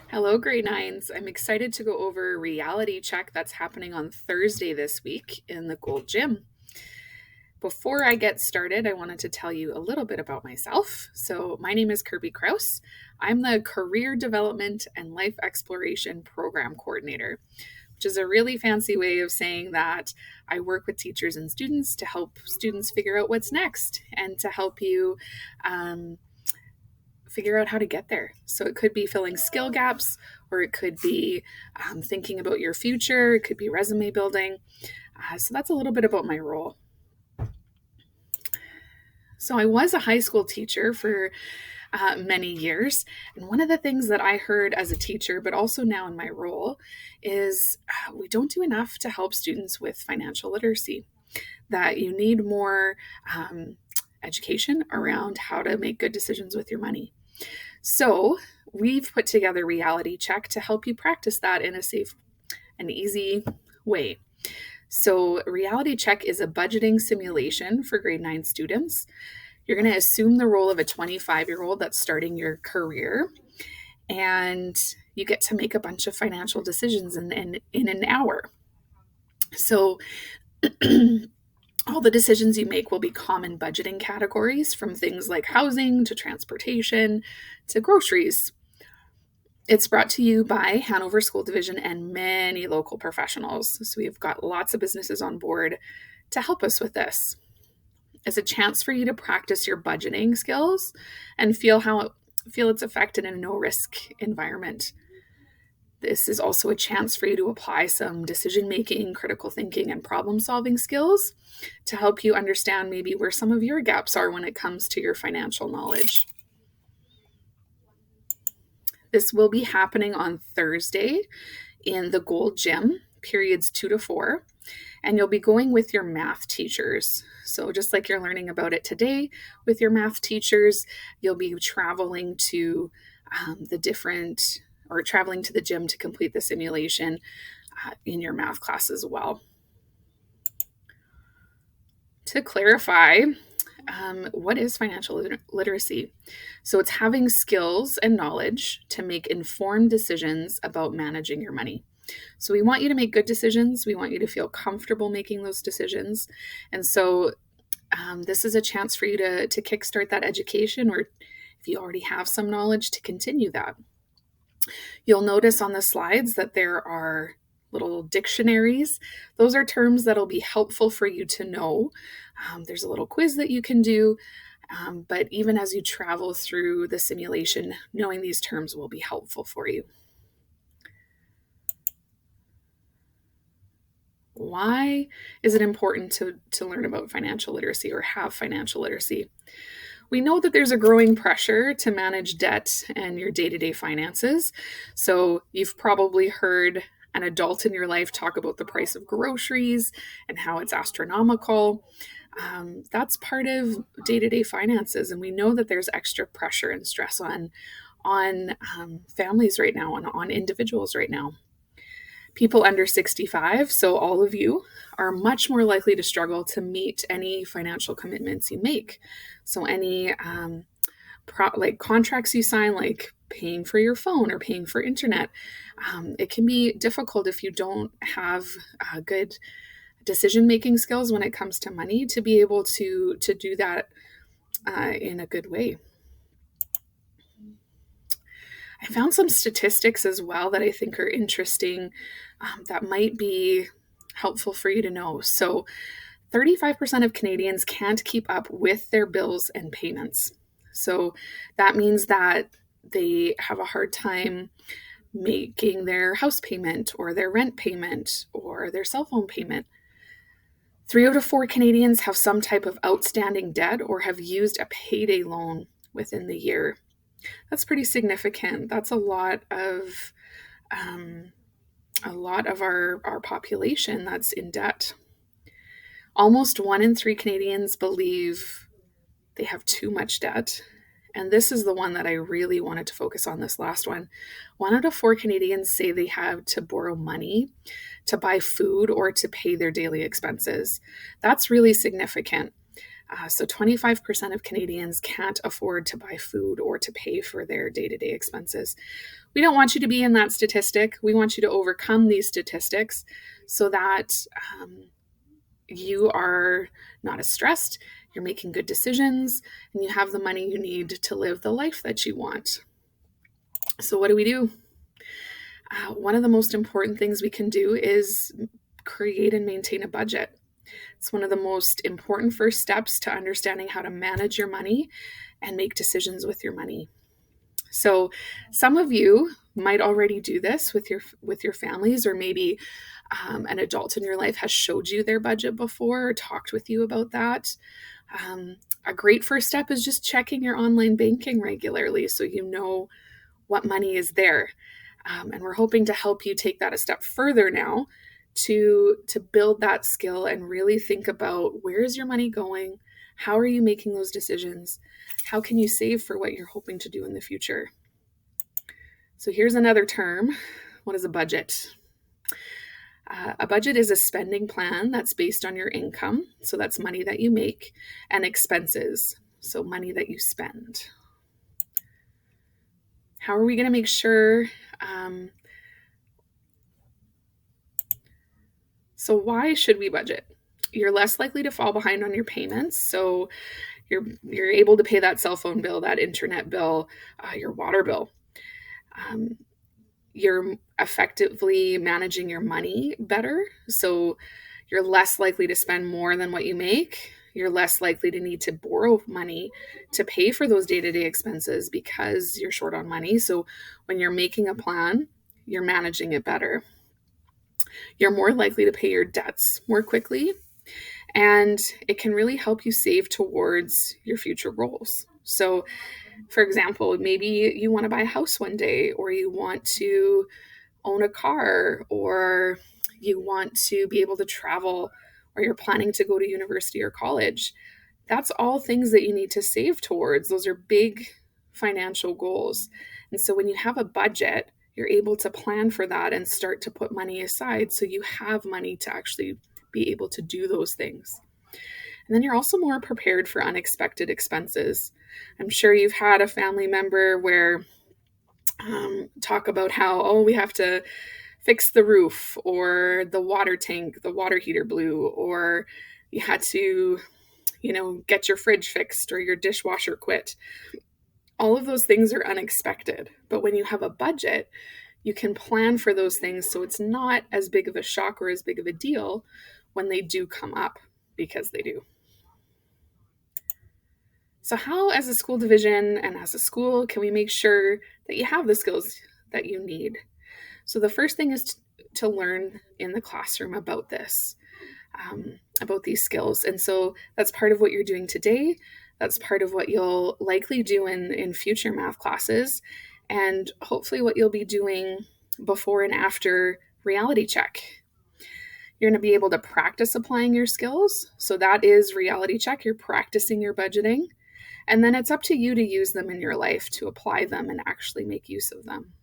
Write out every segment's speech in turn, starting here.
Hello, grade nines. I'm excited to go over a reality check that's happening on Thursday this week in the Gold Gym. Before I get started, I wanted to tell you a little bit about myself. So, my name is Kirby Kraus. I'm the Career Development and Life Exploration Program Coordinator, which is a really fancy way of saying that I work with teachers and students to help students figure out what's next and to help you figure out how to get there. So it could be filling skill gaps, or it could be thinking about your future, it could be resume building. So that's a little bit about my role. So I was a high school teacher for many years. And one of the things that I heard as a teacher, but also now in my role, is we don't do enough to help students with financial literacy, that you need more education around how to make good decisions with your money. So we've put together Reality Check to help you practice that in a safe and easy way. So Reality Check is a budgeting simulation for grade 9 students. You're going to assume the role of a 25-year-old that's starting your career, and you get to make a bunch of financial decisions in an hour. So all the decisions you make will be common budgeting categories, from things like housing to transportation to groceries. It's brought to you by Hanover School Division and many local professionals. So we've got lots of businesses on board to help us with this. It's a chance for you to practice your budgeting skills and feel it's affected in a no-risk environment. This is also a chance for you to apply some decision-making, critical thinking, and problem-solving skills to help you understand maybe where some of your gaps are when it comes to your financial knowledge. This will be happening on Thursday in the Gold Gym, periods 2 to 4, and you'll be going with your math teachers. So just like you're learning about it today with your math teachers, you'll be traveling to traveling to the gym to complete the simulation in your math class as well. To clarify, what is financial literacy? So it's having skills and knowledge to make informed decisions about managing your money. So we want you to make good decisions. We want you to feel comfortable making those decisions. And so this is a chance for you to kickstart that education, or if you already have some knowledge, to continue that. You'll notice on the slides that there are little dictionaries. Those are terms that'll be helpful for you to know. There's a little quiz that you can do, but even as you travel through the simulation, knowing these terms will be helpful for you. Why is it important to learn about financial literacy or have financial literacy? We know that there's a growing pressure to manage debt and your day-to-day finances. So you've probably heard an adult in your life talk about the price of groceries and how it's astronomical. That's part of day-to-day finances, and we know that there's extra pressure and stress on families right now, and on individuals right now. People under 65, so all of you, are much more likely to struggle to meet any financial commitments you make. So any contracts you sign, like paying for your phone or paying for internet, it can be difficult if you don't have good decision-making skills when it comes to money to be able to do that in a good way. I found some statistics as well that I think are interesting, that might be helpful for you to know. So 35% of Canadians can't keep up with their bills and payments. So that means that they have a hard time making their house payment or their rent payment or their cell phone payment. 3 out of 4 Canadians have some type of outstanding debt or have used a payday loan within the year. That's pretty significant. That's a lot of our population that's in debt. Almost 1 in 3 Canadians believe they have too much debt. And this is the one that I really wanted to focus on, this last one. 1 out of 4 Canadians say they have to borrow money to buy food or to pay their daily expenses. That's really significant. So 25% of Canadians can't afford to buy food or to pay for their day-to-day expenses. We don't want you to be in that statistic. We want you to overcome these statistics so that you are not as stressed, you're making good decisions, and you have the money you need to live the life that you want. So what do we do? One of the most important things we can do is create and maintain a budget. It's one of the most important first steps to understanding how to manage your money and make decisions with your money. So some of you might already do this with your families, or maybe an adult in your life has showed you their budget before or talked with you about that. A great first step is just checking your online banking regularly so you know what money is there. And we're hoping to help you take that a step further now to build that skill and really think about, where is your money going? How are you making those decisions? How can you save for what you're hoping to do in the future? So here's another term. What is a budget? A budget is a spending plan that's based on your income. So that's money that you make, and expenses. So money that you spend. How are we going to make sure? So why should we budget? You're less likely to fall behind on your payments. So you're able to pay that cell phone bill, that internet bill, your water bill. You're effectively managing your money better. So you're less likely to spend more than what you make. You're less likely to need to borrow money to pay for those day-to-day expenses because you're short on money. So when you're making a plan, you're managing it better. You're more likely to pay your debts more quickly, and it can really help you save towards your future goals. So, for example, maybe you want to buy a house one day, or you want to own a car, or you want to be able to travel, or you're planning to go to university or college. That's all things that you need to save towards. Those are big financial goals. And so when you have a budget, you're able to plan for that and start to put money aside so you have money to actually be able to do those things. And then you're also more prepared for unexpected expenses. I'm sure you've had a family member where talk about how, we have to fix the roof, or the water tank, the water heater blew, or you had to, get your fridge fixed, or your dishwasher quit. All of those things are unexpected. But when you have a budget, you can plan for those things so it's not as big of a shock or as big of a deal when they do come up, because they do. So how, as a school division and as a school, can we make sure that you have the skills that you need? So the first thing is to learn in the classroom about this, about these skills. And so that's part of what you're doing today. That's part of what you'll likely do in future math classes, and hopefully what you'll be doing before and after reality check. You're going to be able to practice applying your skills. So that is reality check. You're practicing your budgeting. And then it's up to you to use them in your life, to apply them and actually make use of them.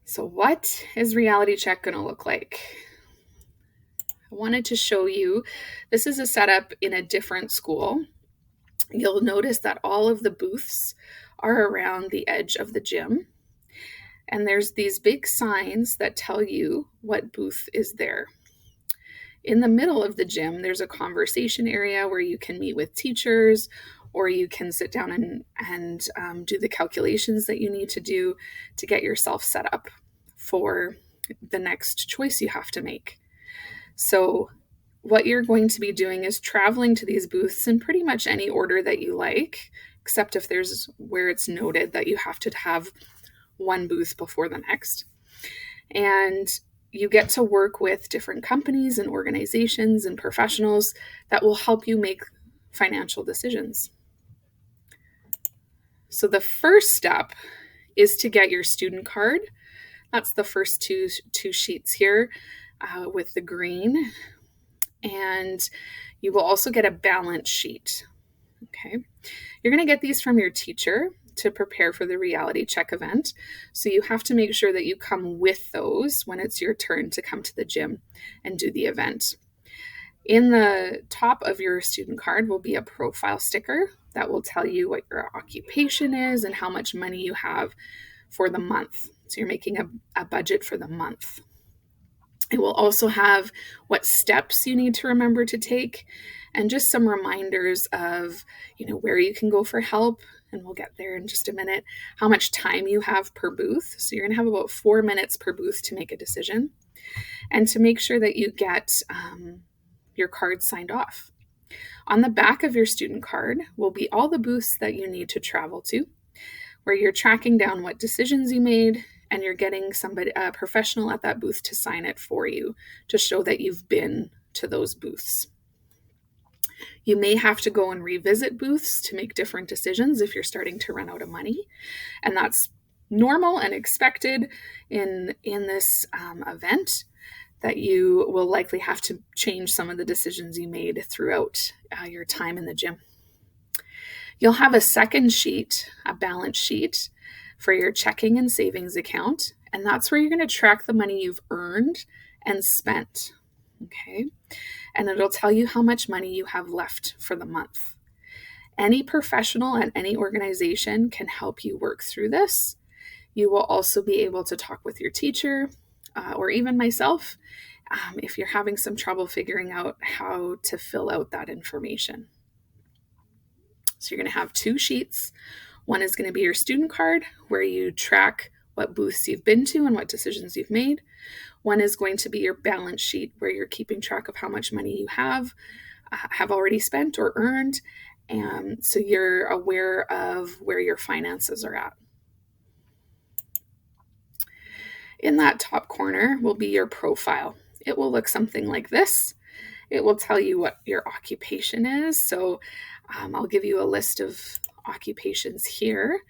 So what is reality check going to look like? I wanted to show you, this is a setup in a different school. You'll notice that all of the booths are around the edge of the gym. And there's these big signs that tell you what booth is there. In the middle of the gym, there's a conversation area where you can meet with teachers, or you can sit down and do the calculations that you need to do to get yourself set up for the next choice you have to make. So what you're going to be doing is traveling to these booths in pretty much any order that you like, except if there's where it's noted that you have to have one booth before the next. And you get to work with different companies and organizations and professionals that will help you make financial decisions. So the first step is to get your student card. That's the first two sheets here with the green. And you will also get a balance sheet. Okay. You're going to get these from your teacher to prepare for the reality check event. So you have to make sure that you come with those when it's your turn to come to the gym and do the event. In the top of your student card will be a profile sticker that will tell you what your occupation is and how much money you have for the month. So you're making a budget for the month. It will also have what steps you need to remember to take and just some reminders of, where you can go for help. And we'll get there in just a minute. How much time you have per booth. So you're going to have about 4 minutes per booth to make a decision and to make sure that you get your card signed off. On the back of your student card will be all the booths that you need to travel to, where you're tracking down what decisions you made, and you're getting a professional at that booth to sign it for you to show that you've been to those booths. You may have to go and revisit booths to make different decisions if you're starting to run out of money, and that's normal and expected in this event, that you will likely have to change some of the decisions you made throughout your time in the gym. You'll have a second sheet, a balance sheet, for your checking and savings account, and that's where you're going to track the money you've earned and spent. Okay, and it'll tell you how much money you have left for the month. Any professional at any organization can help you work through this. You will also be able to talk with your teacher or even myself if you're having some trouble figuring out how to fill out that information. So you're going to have 2 sheets. One is going to be your student card, where you track what booths you've been to and what decisions you've made. One is going to be your balance sheet, where you're keeping track of how much money you have already spent or earned, and so you're aware of where your finances are at. In that top corner will be your profile. It will look something like this. It will tell you what your occupation is. So I'll give you a list of occupations here.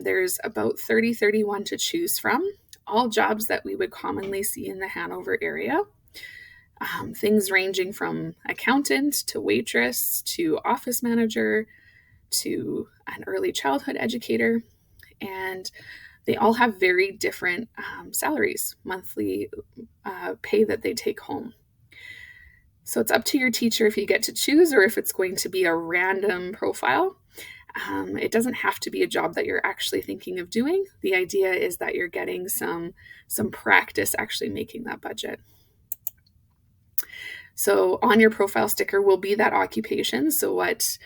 There's about 31 to choose from, all jobs that we would commonly see in the Hanover area. Things ranging from accountant to waitress to office manager to an early childhood educator. And they all have very different salaries, monthly pay that they take home. So it's up to your teacher if you get to choose or if it's going to be a random profile. It doesn't have to be a job that you're actually thinking of doing. The idea is that you're getting some practice actually making that budget. So on your profile sticker will be that occupation. So what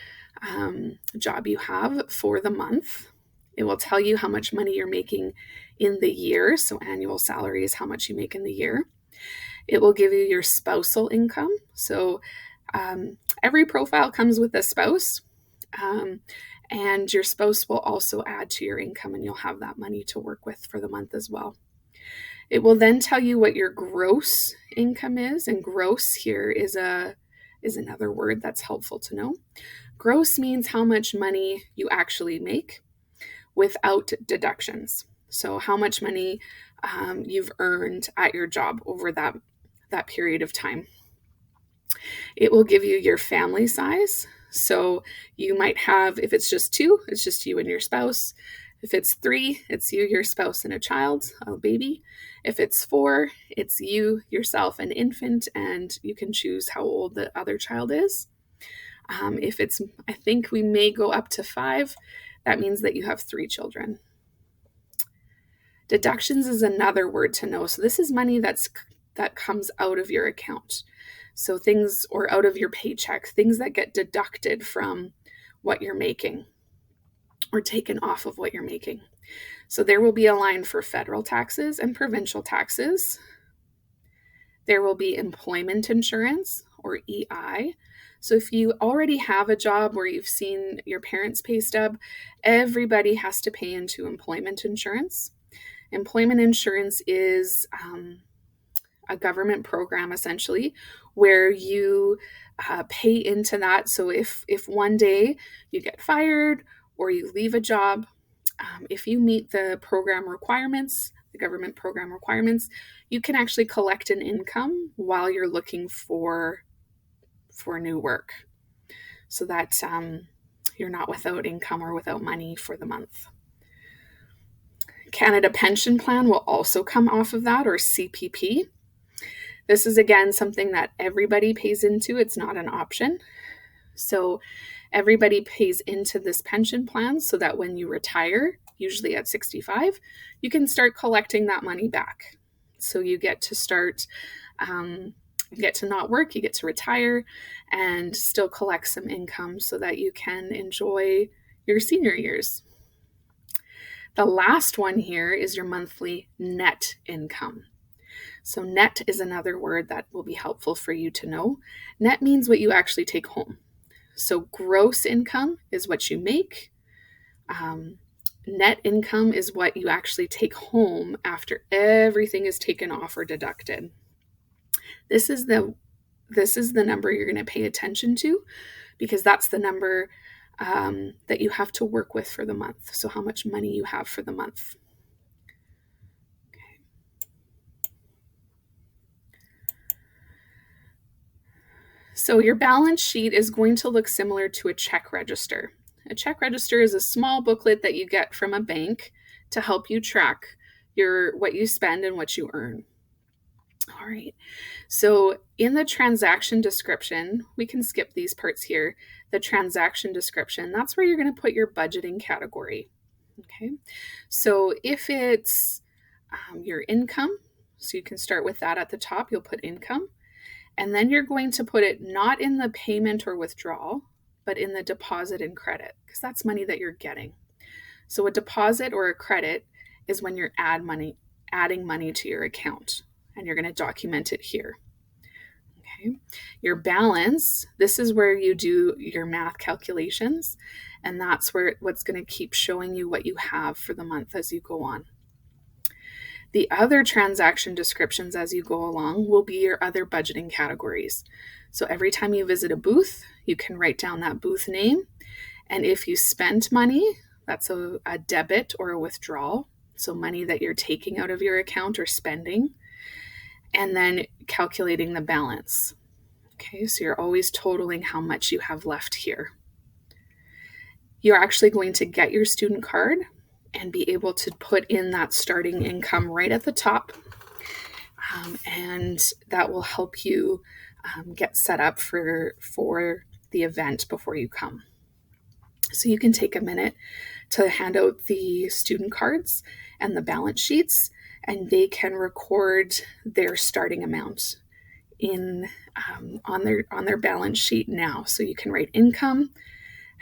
job you have for the month. It will tell you how much money you're making in the year. So annual salary is how much you make in the year. It will give you your spousal income. So every profile comes with a spouse, and your spouse will also add to your income, and you'll have that money to work with for the month as well. It will then tell you what your gross income is, and gross here is another word that's helpful to know. Gross means how much money you actually make without deductions. So how much money you've earned at your job over that period of time. It will give you your family size. So you might have, if it's just 2, it's just you and your spouse. If it's 3, it's you, your spouse, and a child, a baby. If it's 4, it's you, yourself, an infant, and you can choose how old the other child is. If it's, I think we may go up to 5, that means that you have 3 children. Deductions is another word to know. So this is money that comes out of your account. So things, or out of your paycheck, things that get deducted from what you're making or taken off of what you're making. So there will be a line for federal taxes and provincial taxes. There will be employment insurance, or EI. So if you already have a job where you've seen your parents' pay stub, everybody has to pay into employment insurance. Employment insurance is a government program, essentially, where you pay into that. So if one day you get fired or you leave a job, if you meet the program requirements, the government program requirements, you can actually collect an income while you're looking for new work, so that you're not without income or without money for the month. Canada Pension Plan will also come off of that, or CPP. This is again something that everybody pays into. It's not an option. So everybody pays into this pension plan so that when you retire, usually at 65, you can start collecting that money back. So you get to start, you get to not work, you get to retire and still collect some income so that you can enjoy your senior years. The last one here is your monthly net income. So net is another word that will be helpful for you to know. Net means what you actually take home. So gross income is what you make. Net income is what you actually take home after everything is taken off or deducted. This is the number you're going to pay attention to, because that's the number that you have to work with for the month. So how much money you have for the month. So your balance sheet is going to look similar to a check register. A check register is a small booklet that you get from a bank to help you track what you spend and what you earn. All right. So in the transaction description, we can skip these parts here. The transaction description, that's where you're going to put your budgeting category. Okay. So if it's your income, so you can start with that at the top, you'll put income. And then you're going to put it not in the payment or withdrawal, but in the deposit and credit, because that's money that you're getting. So a deposit or a credit is when you're adding money to your account, and you're going to document it here. Okay. Your balance, this is where you do your math calculations, and that's what's going to keep showing you what you have for the month as you go on. The other transaction descriptions as you go along will be your other budgeting categories. So every time you visit a booth, you can write down that booth name. And if you spent money, that's a debit or a withdrawal. So money that you're taking out of your account or spending. And then calculating the balance. Okay, so you're always totaling how much you have left here. You're actually going to get your student card and be able to put in that starting income right at the top. And that will help you get set up for the event before you come. So you can take a minute to hand out the student cards and the balance sheets, and they can record their starting amount on their balance sheet now. So you can write income,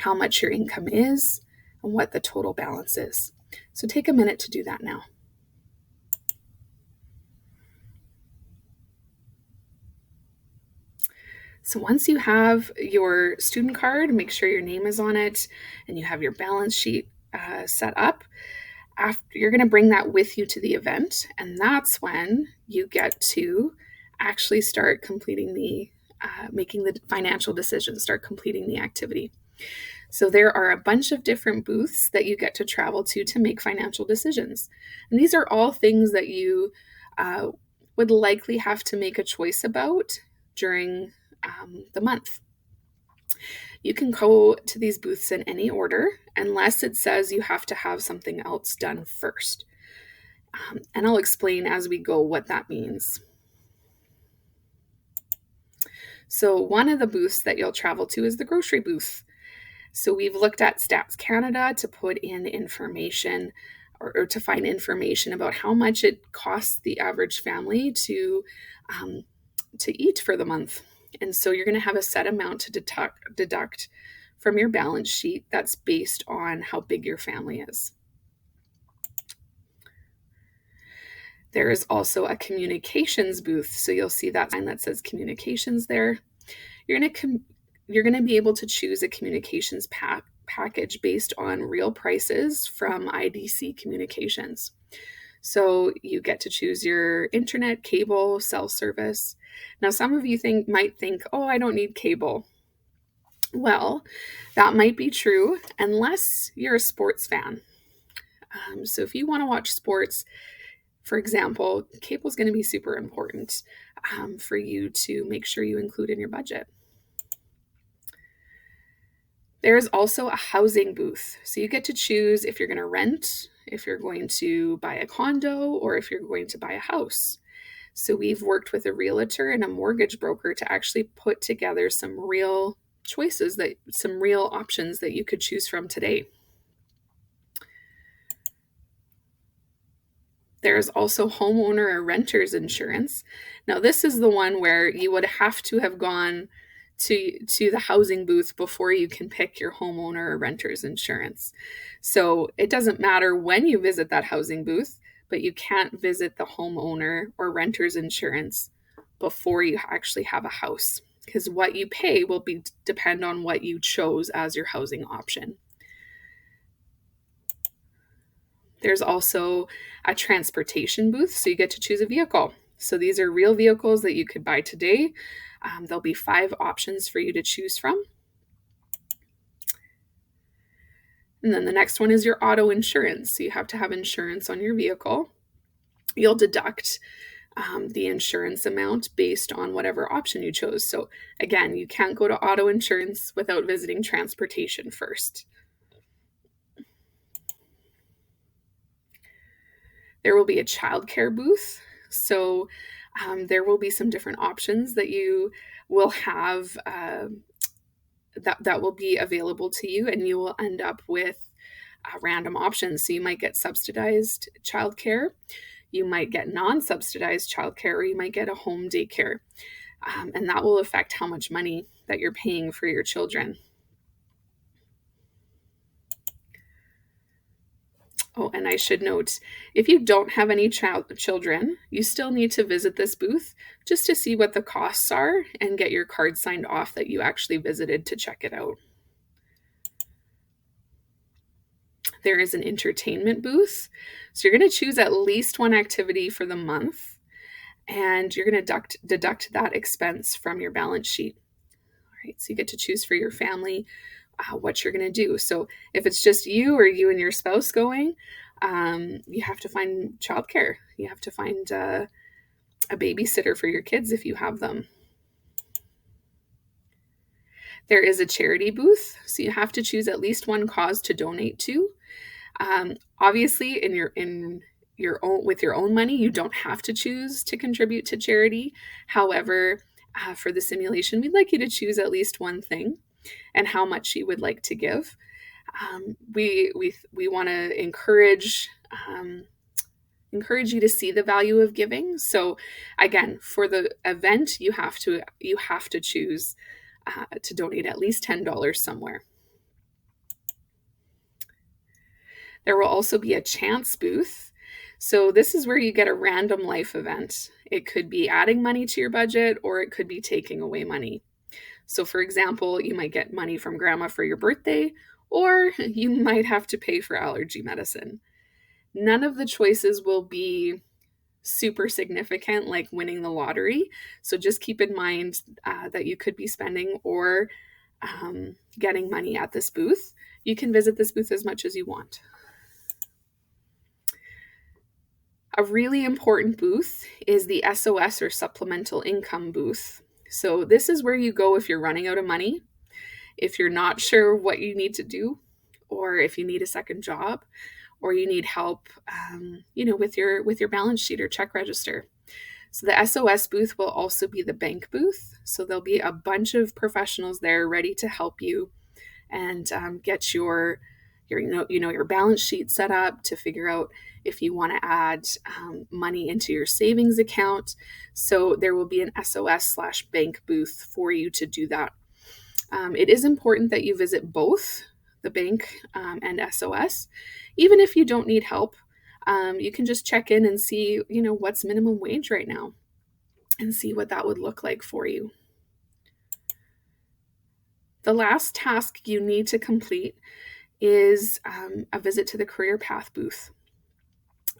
how much your income is, and what the total balance is. So take a minute to do that now. So once you have your student card, make sure your name is on it and you have your balance sheet set up. You're going to bring that with you to the event, and that's when you get to actually start completing making the financial decisions, start completing the activity. So there are a bunch of different booths that you get to travel to make financial decisions. And these are all things that you would likely have to make a choice about during the month. You can go to these booths in any order unless it says you have to have something else done first. And I'll explain as we go what that means. So one of the booths that you'll travel to is the grocery booth. So we've looked at Stats Canada to put in information or to find information about how much it costs the average family to eat for the month. And so you're going to have a set amount to deduct from your balance sheet that's based on how big your family is. There is also a communications booth. So you'll see that sign that says communications there. You're going to be able to choose a communications package based on real prices from IDC Communications. So you get to choose your internet, cable, cell service. Now, some of you might think, oh, I don't need cable. Well, that might be true unless you're a sports fan. So if you want to watch sports, for example, cable is going to be super important for you to make sure you include in your budget. There's also a housing booth. So you get to choose if you're going to rent, if you're going to buy a condo, or if you're going to buy a house. So we've worked with a realtor and a mortgage broker to actually put together some real choices, that some real options that you could choose from today. There's also homeowner or renter's insurance. Now, this is the one where you would have to have gone to the housing booth before you can pick your homeowner or renter's insurance. So it doesn't matter when you visit that housing booth, but you can't visit the homeowner or renter's insurance before you actually have a house, because what you pay will depend on what you chose as your housing option. There's also a transportation booth, so you get to choose a vehicle. So these are real vehicles that you could buy today. There'll be 5 options for you to choose from. And then the next one is your auto insurance. So you have to have insurance on your vehicle. You'll deduct the insurance amount based on whatever option you chose. So again, you can't go to auto insurance without visiting transportation first. There will be a childcare booth. So there will be some different options that you will have that will be available to you, and you will end up with random options. So you might get subsidized childcare, you might get non-subsidized childcare, or you might get a home daycare. And that will affect how much money that you're paying for your children. Oh, and I should note, if you don't have any children, you still need to visit this booth just to see what the costs are and get your card signed off that you actually visited to check it out. There is an entertainment booth. So you're going to choose at least one activity for the month, and you're going to deduct that expense from your balance sheet. All right, so you get to choose for your family what you're going to do. So if it's just you or you and your spouse going, you have to find childcare. You have to find a babysitter for your kids if you have them. There is a charity booth, so you have to choose at least one cause to donate to. Obviously, with your own money, you don't have to choose to contribute to charity. However, for the simulation, we'd like you to choose at least one thing and how much you would like to give. We want to encourage you to see the value of giving. So again, for the event, you have to choose to donate at least $10 somewhere. There will also be a chance booth. So this is where you get a random life event. It could be adding money to your budget, or it could be taking away money. So for example, you might get money from grandma for your birthday, or you might have to pay for allergy medicine. None of the choices will be super significant, like winning the lottery. So just keep in mind that you could be spending or getting money at this booth. You can visit this booth as much as you want. A really important booth is the SOS, or supplemental income booth. So this is where you go if you're running out of money, if you're not sure what you need to do, or if you need a second job, or you need help, with your balance sheet or check register. So the SOS booth will also be the bank booth. So there'll be a bunch of professionals there ready to help you and get your balance sheet set up to figure out if you want to add money into your savings account. So there will be an SOS/bank booth for you to do that. It is important that you visit both the bank and SOS. Even if you don't need help, you can just check in and see, what's minimum wage right now and see what that would look like for you. The last task you need to complete is a visit to the career path booth.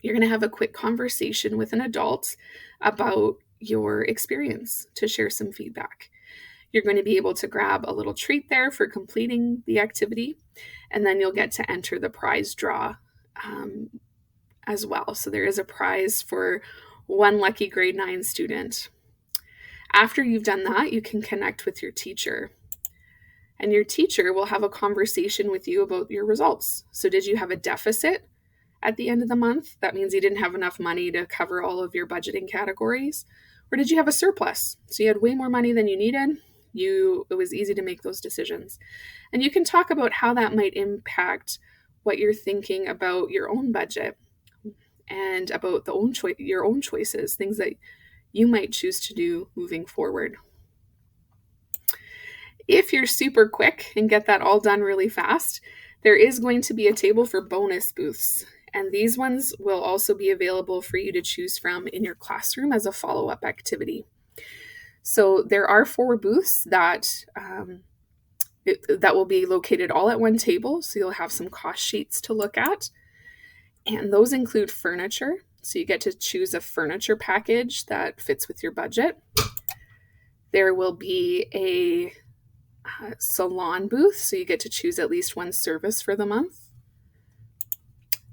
You're going to have a quick conversation with an adult about your experience to share some feedback. You're going to be able to grab a little treat there for completing the activity, and then you'll get to enter the prize draw as well. So there is a prize for one lucky grade 9 student. After you've done that, you can connect with your teacher. And your teacher will have a conversation with you about your results. So did you have a deficit at the end of the month? That means you didn't have enough money to cover all of your budgeting categories. Or did you have a surplus? So you had way more money than you needed. It was easy to make those decisions. And you can talk about how that might impact what you're thinking about your own budget and about your own choices, things that you might choose to do moving forward. If you're super quick and get that all done really fast, there is going to be a table for bonus booths. And these ones will also be available for you to choose from in your classroom as a follow-up activity. So there are 4 booths that will be located all at one table. So you'll have some cost sheets to look at. And those include furniture. So you get to choose a furniture package that fits with your budget. There will be a salon booth, so you get to choose at least one service for the month.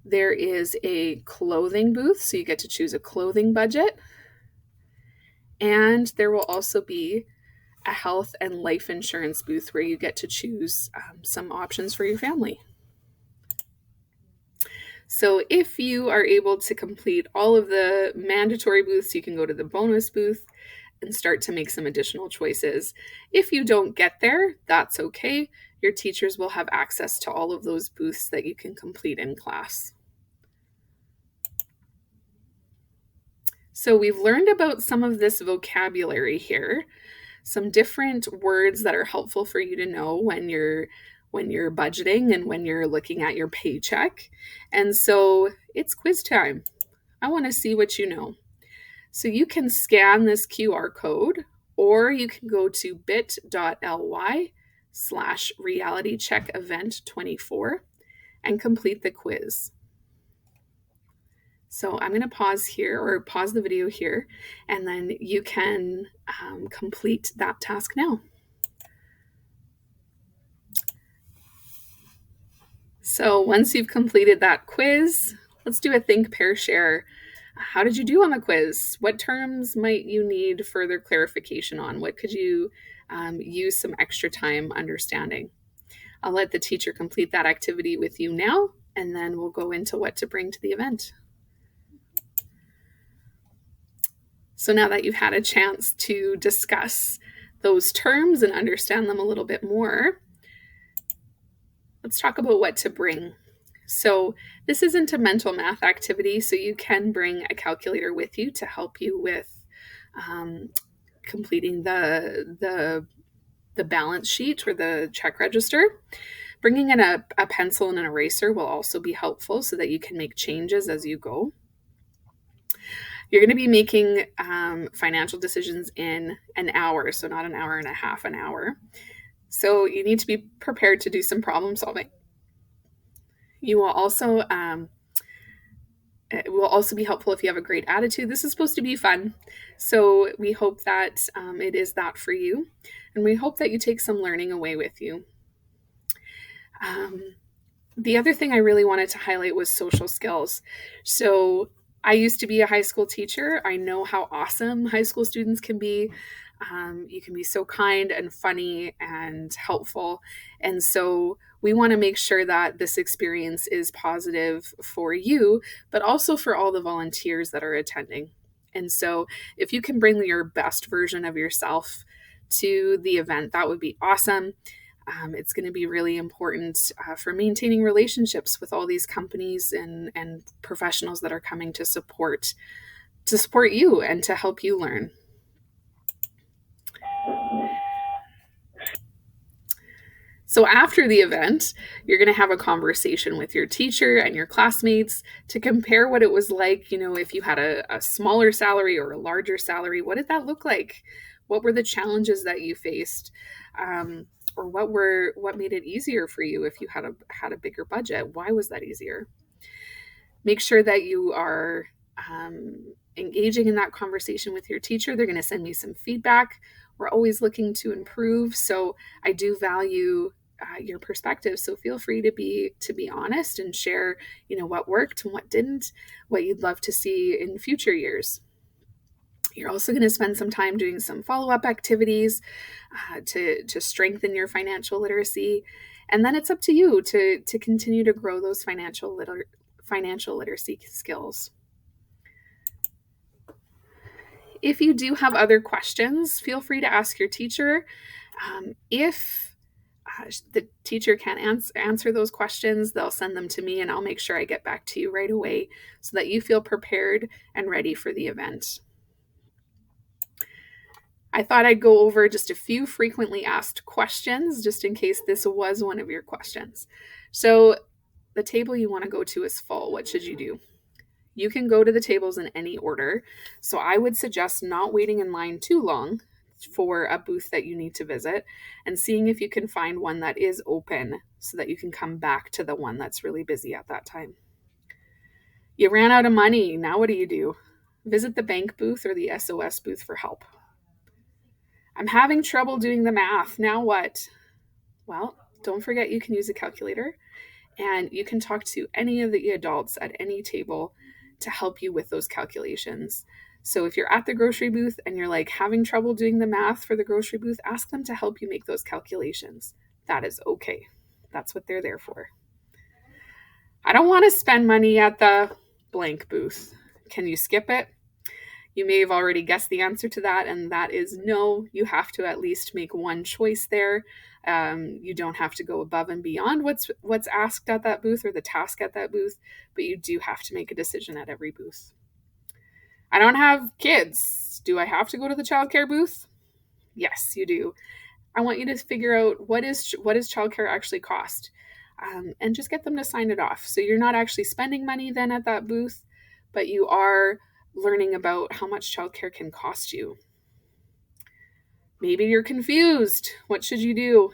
There is a clothing booth, so you get to choose a clothing budget. And there will also be a health and life insurance booth where you get to choose some options for your family. So if you are able to complete all of the mandatory booths, you can go to the bonus booth and start to make some additional choices. If you don't get there, that's okay. Your teachers will have access to all of those booths that you can complete in class. So we've learned about some of this vocabulary here, some different words that are helpful for you to know when you're budgeting and when you're looking at your paycheck. And so it's quiz time. I want to see what you know. So you can scan this QR code, or you can go to bit.ly/realitycheckevent24 and complete the quiz. So I'm going to pause here, or pause the video here, and then you can complete that task now. So once you've completed that quiz, let's do a think, pair, share. How did you do on the quiz? What terms might you need further clarification on? What could you use some extra time understanding? I'll let the teacher complete that activity with you now, and then we'll go into what to bring to the event. So now that you've had a chance to discuss those terms and understand them a little bit more, let's talk about what to bring. So this isn't a mental math activity, so you can bring a calculator with you to help you with completing the balance sheet or the check register. Bringing in a pencil and an eraser will also be helpful so that you can make changes as you go. You're going to be making financial decisions in an hour, so not an hour and a half, an hour. So you need to be prepared to do some problem solving. You will also, it will also be helpful if you have a great attitude. This is supposed to be fun. So we hope that it is that for you. And we hope that you take some learning away with you. The other thing I really wanted to highlight was social skills. So I used to be a high school teacher. I know how awesome high school students can be. You can be so kind and funny and helpful. And so we want to make sure that this experience is positive for you, but also for all the volunteers that are attending. And so if you can bring your best version of yourself to the event, that would be awesome. It's going to be really important for maintaining relationships with all these companies and professionals that are coming to support you and to help you learn. So after the event, you're going to have a conversation with your teacher and your classmates to compare what it was like, if you had a smaller salary or a larger salary. What did that look like? What were the challenges that you faced? Or what made it easier for you if you had a bigger budget? Why was that easier? Make sure that you are engaging in that conversation with your teacher. They're going to send me some feedback. We're always looking to improve. So I do value your perspective. So feel free to be honest and share, what worked and what didn't, what you'd love to see in future years. You're also going to spend some time doing some follow-up activities to strengthen your financial literacy. And then it's up to you to continue to grow those financial financial literacy skills. If you do have other questions, feel free to ask your teacher. If the teacher can't answer those questions, they'll send them to me and I'll make sure I get back to you right away so that you feel prepared and ready for the event. I thought I'd go over just a few frequently asked questions just in case this was one of your questions. So the table you want to go to is full. What should you do? You can go to the tables in any order. So I would suggest not waiting in line too long for a booth that you need to visit and seeing if you can find one that is open so that you can come back to the one that's really busy at that time. You ran out of money. Now what do? Visit the bank booth or the SOS booth for help. I'm having trouble doing the math. Now what? Well, don't forget you can use a calculator and you can talk to any of the adults at any table to help you with those calculations. So if you're at the grocery booth and you're like having trouble doing the math for the grocery booth, ask them to help you make those calculations. That is okay. That's what they're there for. I don't want to spend money at the blank booth. Can you skip it? You may have already guessed the answer to that, and that is no. You have to at least make one choice there. You don't have to go above and beyond what's asked at that booth or the task at that booth, but you do have to make a decision at every booth. I don't have kids. Do I have to go to the childcare booth? Yes, you do. I want you to figure out what does childcare actually cost, and just get them to sign it off. So you're not actually spending money then at that booth, but you are learning about how much childcare can cost you. Maybe you're confused. What should you do?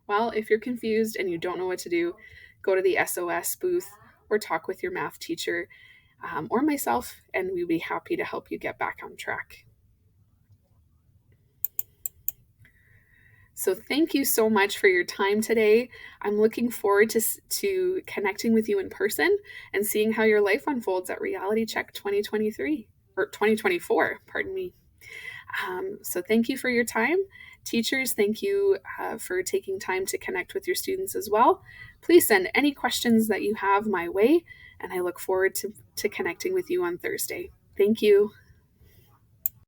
Well, if you're confused and you don't know what to do, go to the SOS booth or talk with your math teacher or myself, and we'd be happy to help you get back on track. So thank you so much for your time today. I'm looking forward to connecting with you in person and seeing how your life unfolds at Reality Check 2023 or 2024, pardon me. So thank you for your time. Teachers, thank you for taking time to connect with your students as well. Please send any questions that you have my way, and I look forward to connecting with you on Thursday. Thank you.